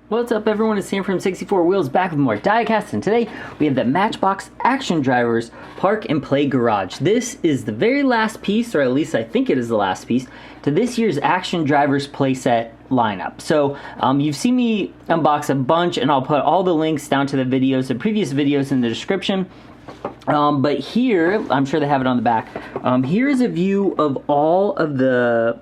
What's up everyone, it's Sam from 64 Wheels back with more diecast, and today we have the Matchbox Action Drivers Park and Play Garage. This is the very last piece, or at least I think it is the last piece, to this year's Action Drivers playset lineup. So you've seen me unbox a bunch, and I'll put all the links down to the videos, the previous videos in the description. But here, I'm sure they have it on the back, here's a view of all of the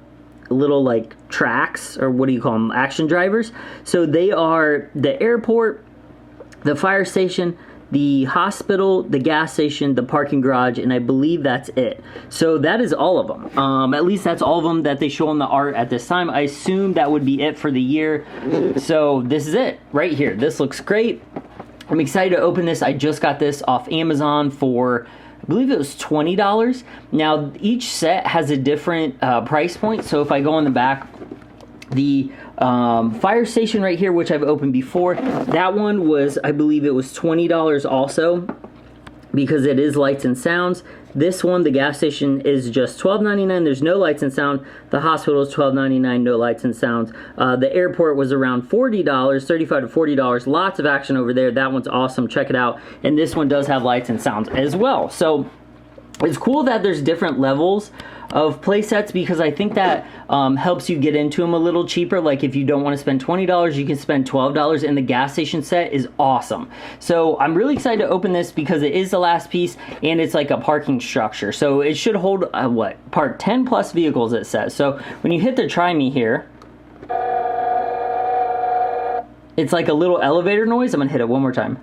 little like tracks, or what do you call them, action drivers. So they are the airport, the fire station, the hospital, the gas station, the parking garage, and I believe that's it. So that is all of them. At least that's all of them that they show on the art at this time. I assume that would be it for the year. So this is it right here. This looks great. I'm excited to open this. I just got this off Amazon for, I believe it was $20. Now, each set has a different price point. So if I go on the back, the fire station right here, which I've opened before, that one was, I believe it was $20 also, because it is lights and sounds. This one, the gas station, is just $12.99. There's no lights and sound. The hospital is $12.99, no lights and sounds. The airport was around $40, $35 to $40. Lots of action over there. That one's awesome. Check it out. And this one does have lights and sounds as well. So it's cool that there's different levels of play sets, because I think that helps you get into them a little cheaper. Like if you don't want to spend $20, you can spend $12, and the gas station set is awesome. So I'm really excited to open this because it is the last piece, and it's like a parking structure. So it should hold, park 10 plus vehicles, it says. So when you hit the try me here, it's like a little elevator noise. I'm gonna hit it one more time.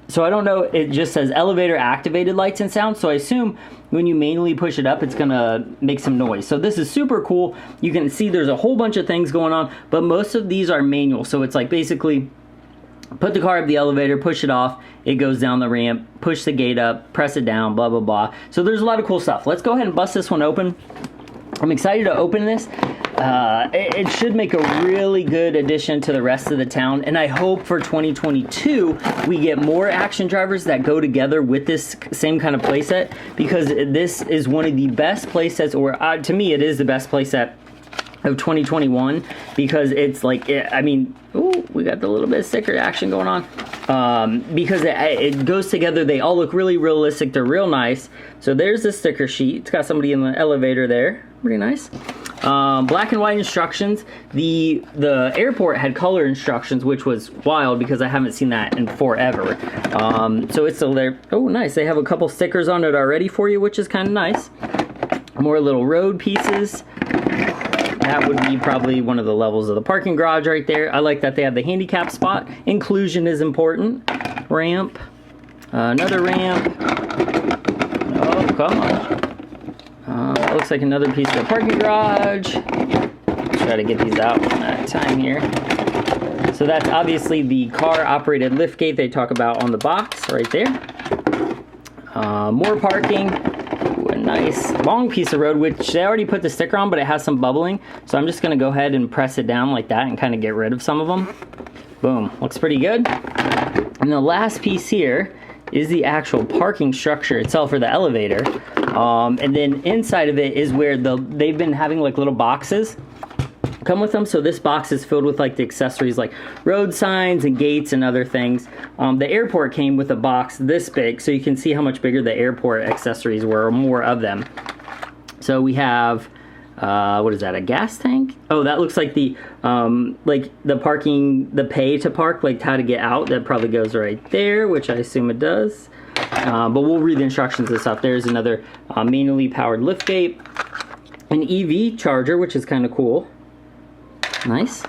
So I don't know, it just says elevator activated lights and sounds, so I assume when you manually push it up, it's gonna make some noise. So this is super cool. You can see there's a whole bunch of things going on, but most of these are manual. So it's like basically put the car up the elevator, push it off, it goes down the ramp, push the gate up, press it down, blah, blah, blah. So there's a lot of cool stuff. Let's go ahead and bust this one open. I'm excited to open this. It should make a really good addition to the rest of the town, and I hope for 2022 we get more action drivers that go together with this same kind of playset, because this is one of the best playsets, or to me it is the best playset of 2021, because it's like, I mean, ooh, we got the little bit of sticker action going on, because it goes together. They all look really realistic. They're real nice. So there's the sticker sheet. It's got somebody in the elevator there. Pretty nice. Black and white instructions. The airport had color instructions, which was wild because I haven't seen that in forever. So it's still there. Oh, nice. They have a couple stickers on it already for you, which is kind of nice. More little road pieces. That would be probably one of the levels of the parking garage right there. I like that they have the handicap spot. Inclusion is important. Ramp. Another ramp. Oh, come on. Looks like another piece of the parking garage. Try to get these out one at a time here. So that's obviously the car-operated liftgate they talk about on the box right there. More parking. Ooh, a nice long piece of road, which they already put the sticker on, but it has some bubbling. So I'm just going to go ahead and press it down like that and kind of get rid of some of them. Boom. Looks pretty good. And the last piece here is the actual parking structure itself, or the elevator. And then inside of it is where they've been having like little boxes come with them. So this box is filled with like the accessories like road signs and gates and other things. The airport came with a box this big, so you can see how much bigger the airport accessories were, or more of them. So we have, what is that, a gas tank? Oh, that looks like the parking, the pay to park, like how to get out. That probably goes right there, which I assume it does. But we'll read the instructions and stuff. There's another manually powered liftgate, an EV charger, which is kind of cool. Nice.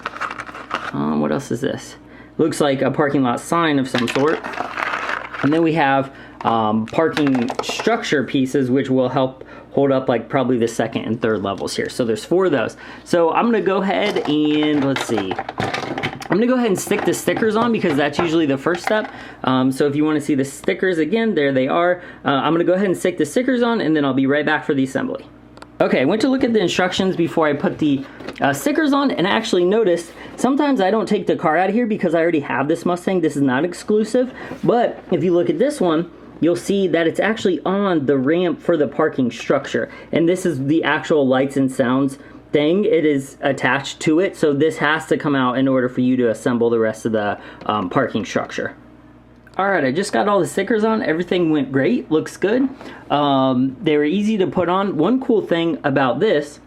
What else is this? Looks like a parking lot sign of some sort. And then we have parking structure pieces, which will help hold up like probably the second and third levels here. So there's 4 of those. So I'm gonna go ahead and, let's see. I'm gonna go ahead and stick the stickers on, because that's usually the first step. So if you wanna see the stickers again, there they are. I'm gonna go ahead and stick the stickers on, and then I'll be right back for the assembly. Okay, I went to look at the instructions before I put the stickers on, and I actually noticed sometimes I don't take the car out of here because I already have this Mustang. This is not exclusive, but if you look at this one, you'll see that it's actually on the ramp for the parking structure. And this is the actual lights and sounds thing, it is attached to it. So this has to come out in order for you to assemble the rest of the parking structure. Alright, I just got all the stickers on. Everything went great. Looks good. They were easy to put on. One cool thing about this,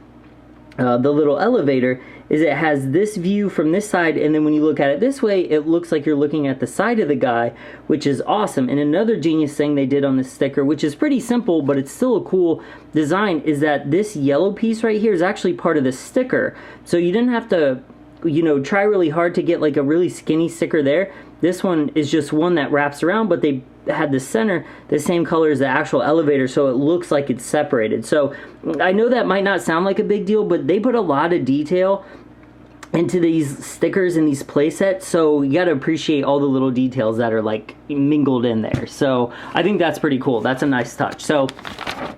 the little elevator, is it has this view from this side, and then when you look at it this way, it looks like you're looking at the side of the guy, which is awesome. And another genius thing they did on this sticker, which is pretty simple, but it's still a cool design, is that this yellow piece right here is actually part of the sticker. So you didn't have to, you know, try really hard to get like a really skinny sticker there. This one is just one that wraps around, but they had the center the same color as the actual elevator, so it looks like it's separated. So I know that might not sound like a big deal, but they put a lot of detail into these stickers and these play sets, so you gotta appreciate all the little details that are like mingled in there. So I think that's pretty cool. That's a nice touch. So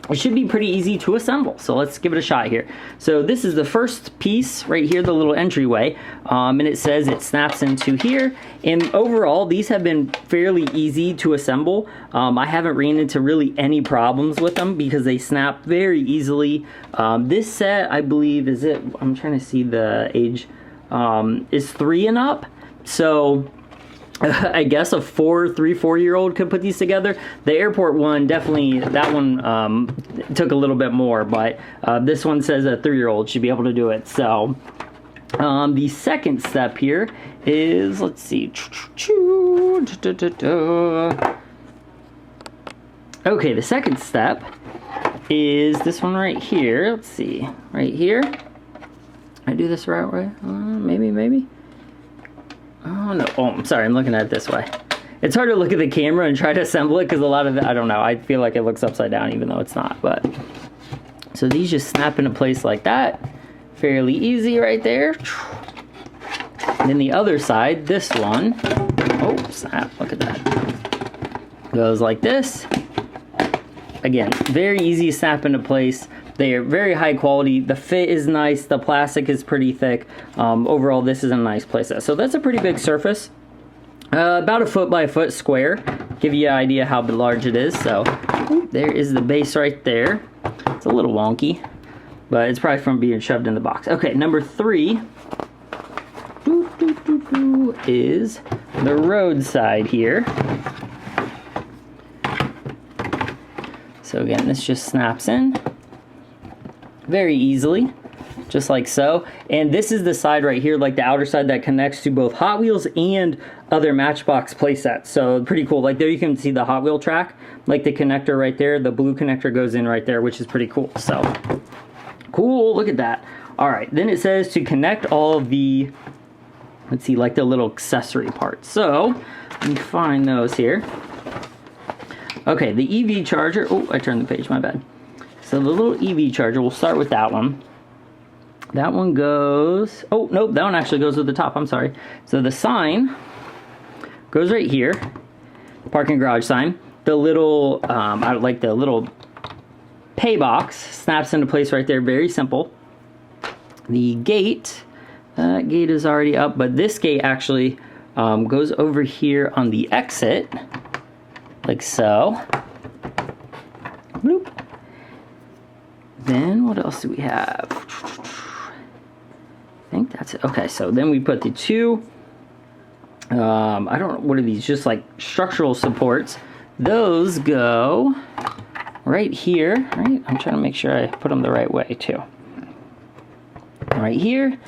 it should be pretty easy to assemble, so let's give it a shot here. So this is the first piece right here, the little entryway, and it says it snaps into here. And overall, these have been fairly easy to assemble. I haven't ran into really any problems with them because they snap very easily. This set, I believe, I'm trying to see the age, is 3 and up. So I guess a 4-year-old could put these together. The airport one, definitely, that one took a little bit more, but this one says a 3-year-old should be able to do it. So the second step here is, let's see. Okay, the second step is this one right here. Let's see, right here. I do this the right way? Maybe. Oh, no. Oh, I'm sorry. I'm looking at it this way. It's hard to look at the camera and try to assemble it because a lot of it, I don't know. I feel like it looks upside down even though it's not. But so these just snap into place like that. Fairly easy right there. And then the other side, this one. Oh, snap. Look at that. Goes like this. Again, very easy to snap into place. They are very high quality. The fit is nice. The plastic is pretty thick. Overall, this is a nice playset. So that's a pretty big surface. About 1 foot by 1 foot square. Give you an idea how large it is. So there is the base right there. It's a little wonky, but it's probably from being shoved in the box. Okay, number 3 is the roadside here. So again, this just snaps in very easily, just like so. And this is the side right here, like the outer side that connects to both Hot Wheels and other Matchbox playsets. So pretty cool. Like there you can see the Hot Wheel track, like the connector right there. The blue connector goes in right there, which is pretty cool. So cool, look at that. All right, then it says to connect all of the, let's see, like the little accessory parts. So let me find those here. Okay, the EV charger. Oh, I turned the page, my bad. So the little EV charger, we'll start with that one. That one goes, oh, nope, that one actually goes with the top, I'm sorry. So the sign goes right here, parking garage sign. The little, like the little pay box snaps into place right there, very simple. The gate, gate is already up, but this gate actually goes over here on the exit, like so. Bloop. Then what else do we have? I think that's it. Okay, so then we put the two, I don't know, what are these? Just like structural supports. Those go right here, right? I'm trying to make sure I put them the right way too. Right here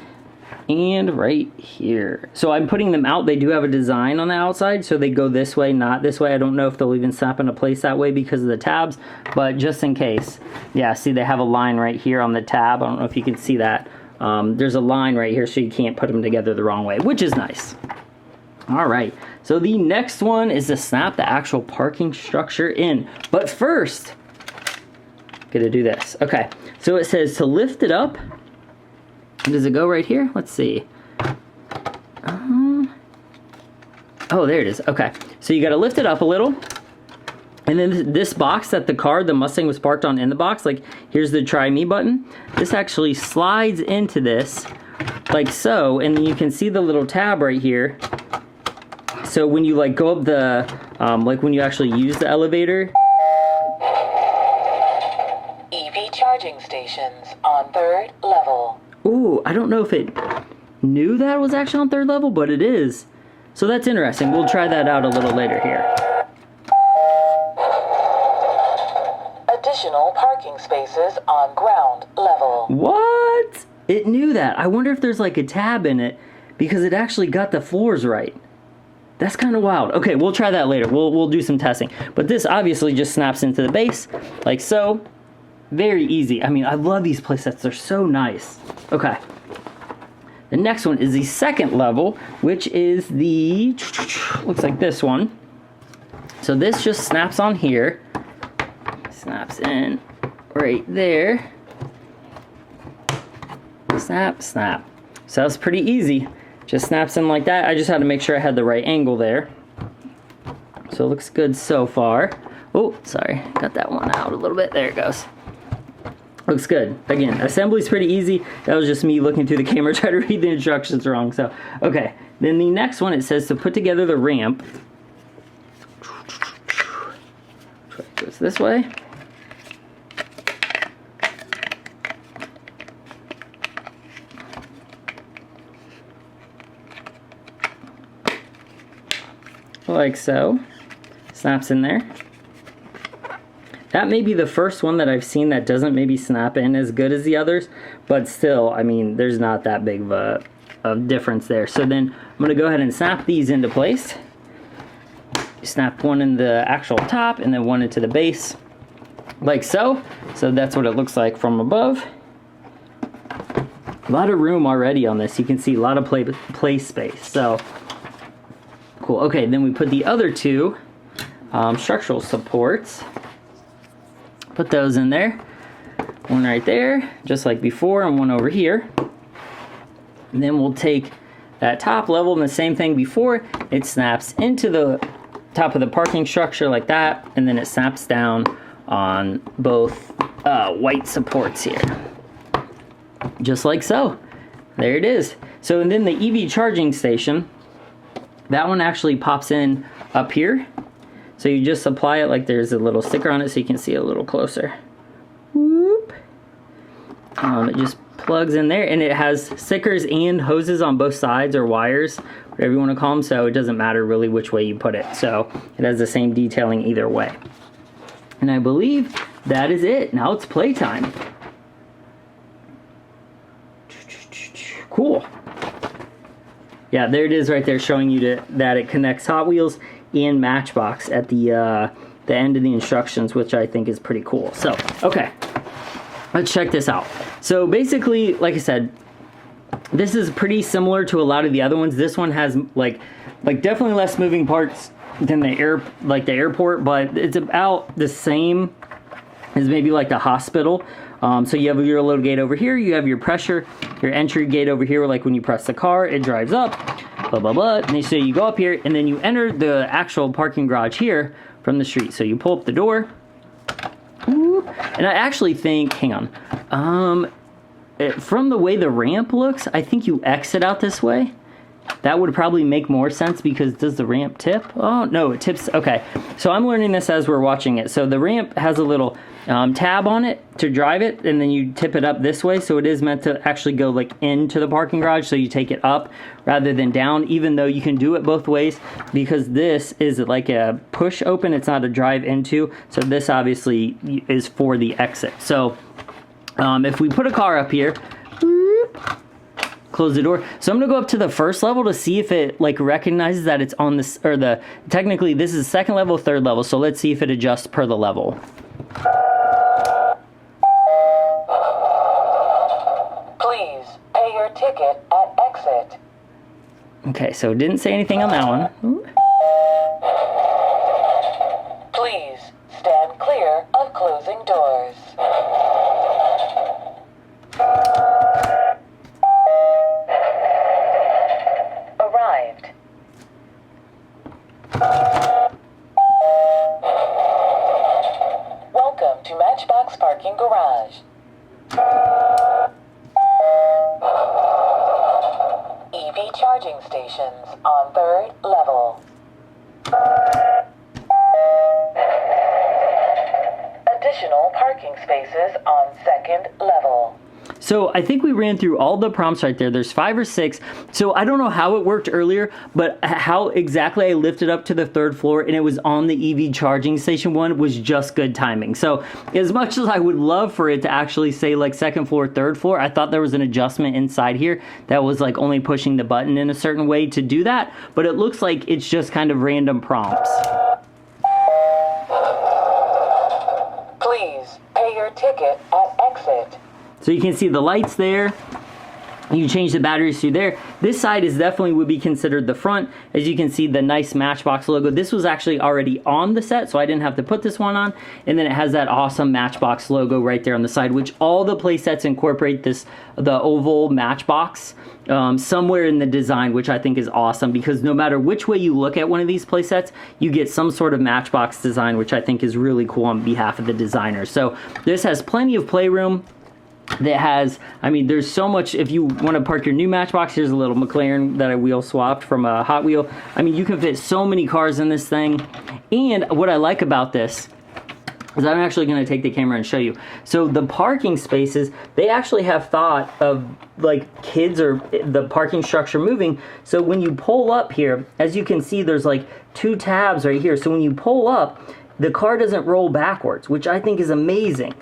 and right here. So I'm putting them out. They do have a design on the outside, so they go this way, not this way. I don't know if they'll even snap into place that way because of the tabs, but just in case. Yeah, see they have a line right here on the tab. I don't know if you can see that. There's a line right here so you can't put them together the wrong way, which is nice. All right, so the next one is to snap the actual parking structure in. But first, gonna do this. Okay, so it says to lift it up. Does it go right here? Let's see. Oh, there it is. Okay, so you got to lift it up a little. And then this box that the Mustang was parked on in the box, like here's the try me button. This actually slides into this like so, and then you can see the little tab right here. So when you like go up the, like when you actually use the elevator. EV charging stations on 3rd level. Ooh, I don't know if it knew that was actually on third level, but it is. So that's interesting. We'll try that out a little later here. Additional parking spaces on ground level. What? It knew that. I wonder if there's like a tab in it because it actually got the floors right. That's kind of wild. Okay, we'll try that later. We'll do some testing. But this obviously just snaps into the base like so. Very easy. I mean, I love these playsets. They're so nice. Okay. The next one is the second level, which is the, looks like this one. So this just snaps on here. Snaps in right there. Snap, snap. So that's pretty easy. Just snaps in like that. I just had to make sure I had the right angle there. So it looks good so far. Oh, sorry. Got that one out a little bit. There it goes. Looks good. Again, assembly's pretty easy. That was just me looking through the camera trying to read the instructions wrong. So, okay. Then the next one, it says to put together the ramp. It goes this way. Like so. Snaps in there. That may be the first one that I've seen that doesn't maybe snap in as good as the others, but still, I mean, there's not that big of a difference there. So then I'm going to go ahead and snap these into place. Snap one in the actual top and then one into the base, like so. So that's what it looks like from above. A lot of room already on this. You can see a lot of play space. So cool. Okay, then we put the other two structural supports. Put those in there. One right there, just like before, and one over here. And then we'll take that top level and the same thing before. It snaps into the top of the parking structure like that, and then it snaps down on both white supports here. Just like so. There it is. So, and then the EV charging station, that one actually pops in up here. So you just apply it like there's a little sticker on it so you can see it a little closer. Whoop. It just plugs in there, and it has stickers and hoses on both sides, or wires, whatever you want to call them, so it doesn't matter really which way you put it. So it has the same detailing either way. And I believe that is it. Now it's playtime. Cool. Yeah, there it is right there, showing you that it connects Hot Wheels and Matchbox at the end of the instructions, which I think is pretty cool. So, okay, let's check this out. So basically, like I said, this is pretty similar to a lot of the other ones. This one has like definitely less moving parts than the airport, but it's about the same as maybe like the hospital. So you have your little gate over here, you have your pressure, your entry gate over here, like when you press the car, it drives up, blah, blah, blah. And so you go up here, and then you enter the actual parking garage here from the street. So you pull up the door, and I actually think, hang on, from the way the ramp looks, I think you exit out this way. That would probably make more sense, because does the ramp tip? Oh, no, it tips. Okay, so I'm learning this as we're watching it. So the ramp has a little tab on it to drive it, and then you tip it up this way. So it is meant to actually go like into the parking garage. So you take it up rather than down, even though you can do it both ways, because this is like a push open. It's not a drive into. So this obviously is for the exit. So if we put a car up here, close the door. So I'm gonna go up to the first level to see if it like recognizes that it's on this, or technically this is second level, third level. So let's see if it adjusts per the level. Please pay your ticket at exit. Okay, so it didn't say anything on that one. Ooh. Please stand clear of closing doors. Arrived. Welcome to Matchbox Parking Garage. EV charging stations on third level. Additional parking spaces on second level. So I think we ran through all the prompts right there. There's 5 or 6. So I don't know how it worked earlier, but how exactly I lifted up to the 3rd floor and it was on the EV charging station one was just good timing. So as much as I would love for it to actually say like 2nd floor, 3rd floor, I thought there was an adjustment inside here that was like only pushing the button in a certain way to do that. But it looks like it's just kind of random prompts. Please pay your ticket at exit. So you can see the lights there. You change the batteries through there. This side is definitely would be considered the front. As you can see, the nice Matchbox logo. This was actually already on the set, so I didn't have to put this one on. And then it has that awesome Matchbox logo right there on the side, which all the play sets incorporate this, the oval Matchbox somewhere in the design, which I think is awesome because no matter which way you look at one of these play sets, you get some sort of Matchbox design, which I think is really cool on behalf of the designer. So this has plenty of playroom. That has, I mean, there's so much. If you want to park your new Matchbox, here's a little McLaren that I wheel swapped from a Hot Wheel. I mean, you can fit so many cars in this thing. And what I like about this is I'm actually going to take the camera and show you. So the parking spaces, they actually have thought of like kids or the parking structure moving. So when you pull up here, as you can see, there's like 2 tabs right here. So when you pull up, the car doesn't roll backwards, which I think is amazing.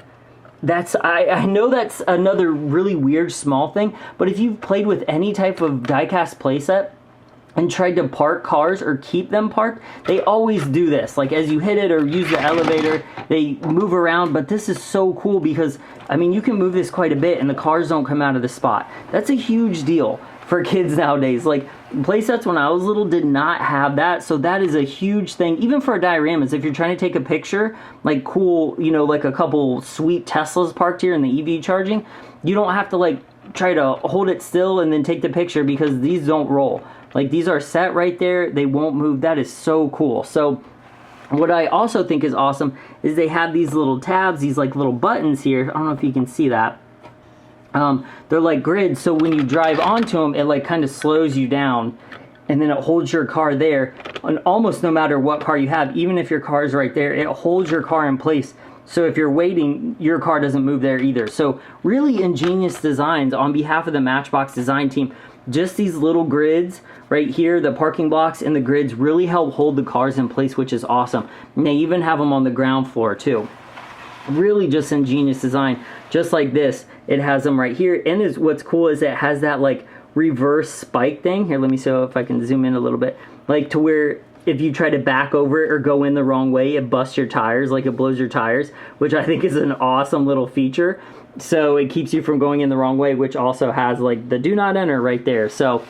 I know that's another really weird small thing, but if you've played with any type of die-cast playset and tried to park cars or keep them parked, they always do this. Like as you hit it or use the elevator, they move around, but this is so cool because, I mean, you can move this quite a bit and the cars don't come out of the spot. That's a huge deal for kids nowadays. Like playsets when I was little did not have that, so that is a huge thing. Even for dioramas, if you're trying to take a picture, like cool, you know, like a couple sweet Teslas parked here in the EV charging, you don't have to like try to hold it still and then take the picture because these don't roll. Like these are set right there, they won't move. That is so cool. So what I also think is awesome is they have these little tabs, these like little buttons here. I don't know if you can see that. They're like grids, so when you drive onto them, it like kind of slows you down and then it holds your car there. And almost no matter what car you have, even if your car is right there, it holds your car in place. So if you're waiting, your car doesn't move there either. So really ingenious designs on behalf of the Matchbox design team. Just these little grids right here, the parking blocks and the grids really help hold the cars in place, which is awesome. And they even have them on the ground floor too. Really just ingenious design. Just like this, it has them right here. And what's cool is it has that like reverse spike thing. Here, let me see if I can zoom in a little bit. Like to where if you try to back over it or go in the wrong way, it busts your tires, like it blows your tires, which I think is an awesome little feature. So it keeps you from going in the wrong way, which also has like the do not enter right there. So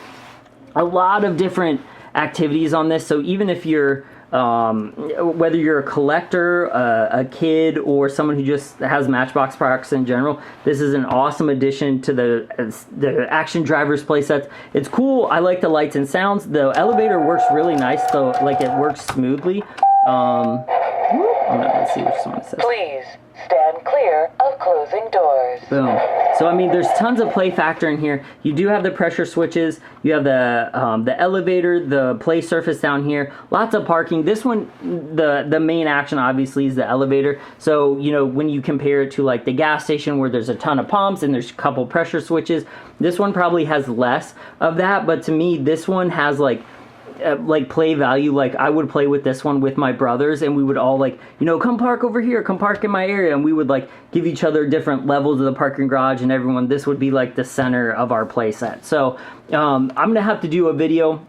a lot of different activities on this. So even if you're whether you're a collector, a kid, or someone who just has Matchbox products in general, this is an awesome addition to the Action Drivers playsets. It's cool. I like the lights and sounds. The elevator works really nice, though. Like it works smoothly. Let's see what someone says. Please stand clear of closing doors. Boom. So I mean, there's tons of play factor in here. You do have the pressure switches. You have the elevator, the play surface down here. Lots of parking. This one, the main action obviously is the elevator. So you know when you compare it to like the gas station where there's a ton of pumps and there's a couple pressure switches, this one probably has less of that. But to me, this one has like play value. Like I would play with this one with my brothers and we would all like, you know, come park over here, come park in my area, and we would like give each other different levels of the parking garage, and everyone, this would be like the center of our play set. So I'm gonna have to do a video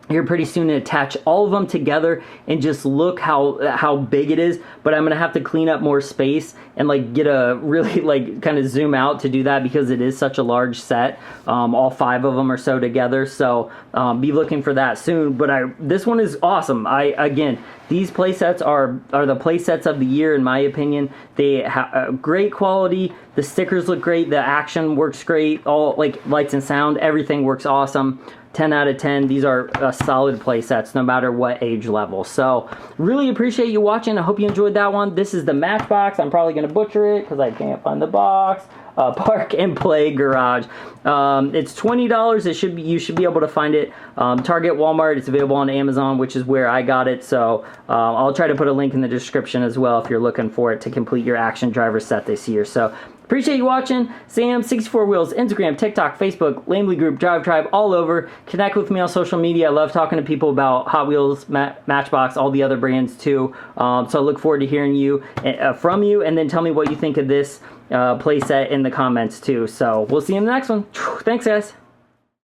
here pretty soon to attach all of them together and just look how big it is. But I'm gonna have to clean up more space and like get a really like kind of zoom out to do that because it is such a large set. All 5 of them are so together. So be looking for that soon. But this one is awesome. Again, these play sets are the play sets of the year in my opinion. They have great quality. The stickers look great. The action works great. All like lights and sound, everything works awesome. 10 out of 10. These are solid play sets no matter what age level. So really appreciate you watching. I hope you enjoyed that one. This is the Matchbox. I'm probably going to butcher it because I can't find the box. Park and Play Garage. It's $20. You should be able to find it. Target, Walmart. It's available on Amazon, which is where I got it. So I'll try to put a link in the description as well if you're looking for it to complete your Action Driver set this year. So Appreciate you watching. Sam 64 Wheels, Instagram, TikTok, Facebook, Lamely Group, Drive Tribe, all over. Connect with me on social media. I love talking to people about Hot Wheels, Matchbox, all the other brands too. So I look forward to hearing from you, and then tell me what you think of this playset in the comments too. So we'll see you in the next one. Thanks, guys.